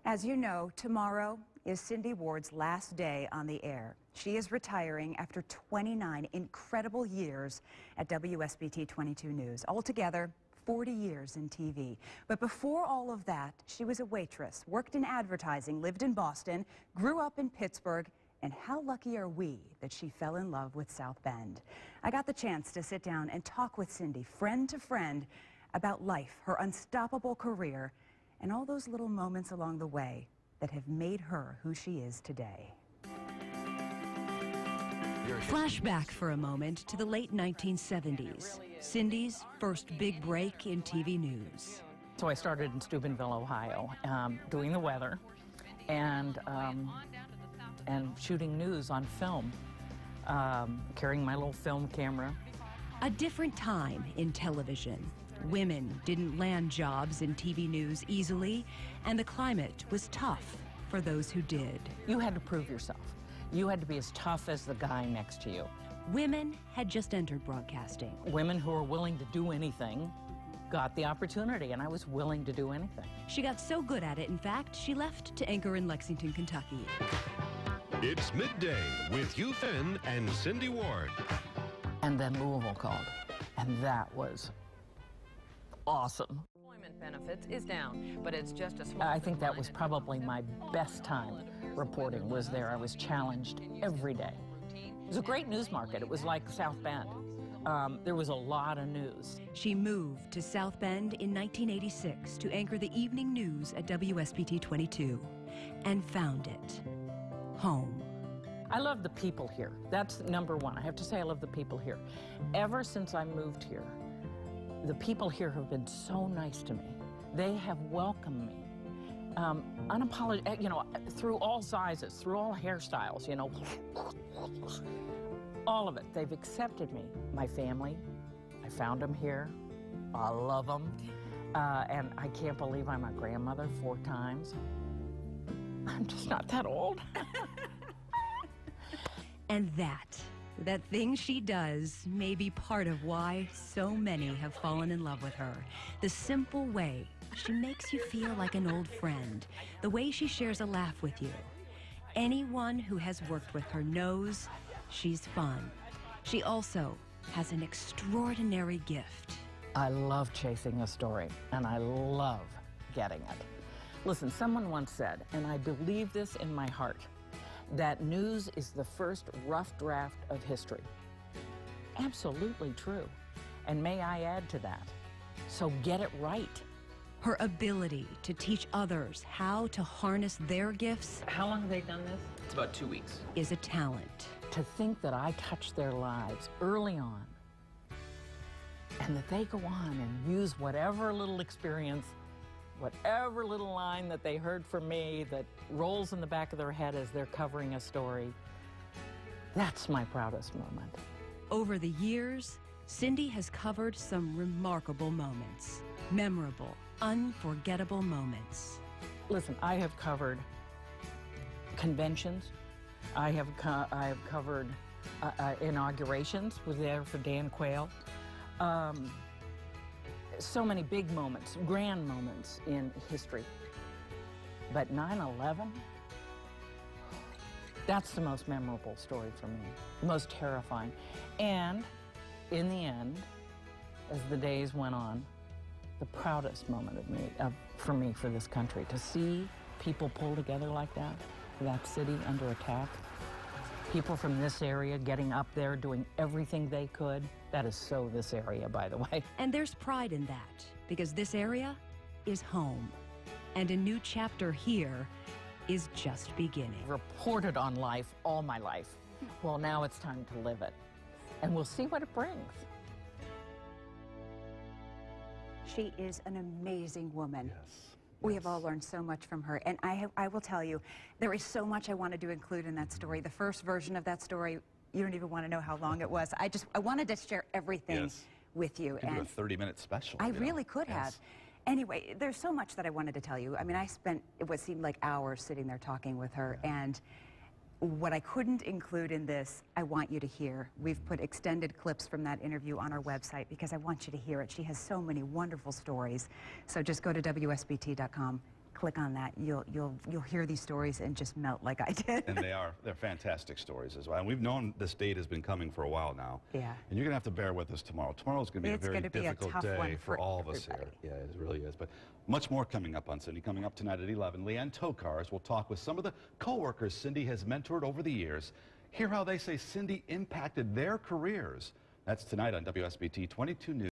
As you know, tomorrow is Cindy Ward's last day on the air. She is retiring after 29 incredible years at WSBT-22 News. Altogether, 40 years in TV. But before all of that, she was a waitress, worked in advertising, lived in Boston, grew up in Pittsburgh, and how lucky are we that she fell in love with South Bend. I got the chance to sit down and talk with Cindy, friend to friend, about life, her unstoppable career, and all those little moments along the way that have made her who she is today. Flashback for a moment to the late 1970s, Cindy's first big break in TV news. So I started in Steubenville, Ohio, doing the weather and shooting news on film, carrying my little film camera. A different time in television. Women didn't land jobs in TV news easily, and the climate was tough for those who did. You had to prove yourself. You had to be as tough as the guy next to you. Women had just entered broadcasting. Women who were willing to do anything got the opportunity, and I was willing to do anything. She got so good at it, in fact, she left to anchor in Lexington, Kentucky. It's Midday with Hugh Finn and Cindy Ward. And then Louisville called, and that was awesome. Employment benefits is down, but it's just a small. I think that was probably my best time reporting, was there. I was challenged every day. It was a great news market. It was like South Bend. There was a lot of news. She moved to South Bend in 1986 to anchor the evening news at WSBT-22 and found it home. I love the people here. That's number one. I have to say I love the people here. Ever since I moved here, the people here have been so nice to me. They have welcomed me, unapologetic, you know, through all sizes, through all hairstyles, you know, all of it. They've accepted me. My family, I found them here. I love them, and I can't believe I'm a grandmother 4 times. I'm just not that old. And that thing she does may be part of why so many have fallen in love with her. The simple way she makes you feel like an old friend, the way she shares a laugh with you. Anyone who has worked with her knows she's fun. She also has an extraordinary gift. I love chasing a story, and I love getting it. Listen, someone once said, and I believe this in my heart, that news is the first rough draft of history. Absolutely true. And may I add to that, so get it right. Her ability to teach others how to harness their gifts. How long have they done this? It's about 2 weeks. Is a talent. To think that I touched their lives early on, and that they go on and use whatever little experience, whatever little line that they heard from me that rolls in the back of their head as they're covering a story, that's my proudest moment. Over the years, Cindy has covered some remarkable moments. Memorable, unforgettable moments. Listen, I have covered conventions. I have covered inaugurations. Was there for Dan Quayle. So many big moments, grand moments in history. But 9/11, that's the most memorable story for me, the most terrifying. And in the end, as the days went on, the proudest moment for me, for this country, to see people pull together like that city under attack, people from this area getting up there, doing everything they could. That is so this area, by the way. And there's pride in that, because this area is home. And a new chapter here is just beginning. Reported on life all my life. Well, now it's time to live it. And we'll see what it brings. She is an amazing woman. Yes. We have all learned so much from her, and I will tell you, there is so much I wanted to include in that story. The first version of that story, you don't even want to know how long it was. I wanted to share everything with you. You could do a 30-minute special. I really could have. Anyway, there's so much that I wanted to tell you. I mean, I spent what seemed like hours sitting there talking with her, and what I couldn't include in this, I want you to hear. We've put extended clips from that interview on our website because I want you to hear it. She has so many wonderful stories. So just go to WSBT.com, click on that, you'll hear these stories and just melt like I did. And they're fantastic stories as well. And we've known this date has been coming for a while now. Yeah. And you're going to have to bear with us tomorrow. Tomorrow's going to be It's a very gonna be a difficult tough day one for for all of us here. everybody. Yeah, it really is. But much more coming up on Cindy. Coming up tonight at 11, Leanne Tokars will talk with some of the co-workers Cindy has mentored over the years. Hear how they say Cindy impacted their careers. That's tonight on WSBT 22 News.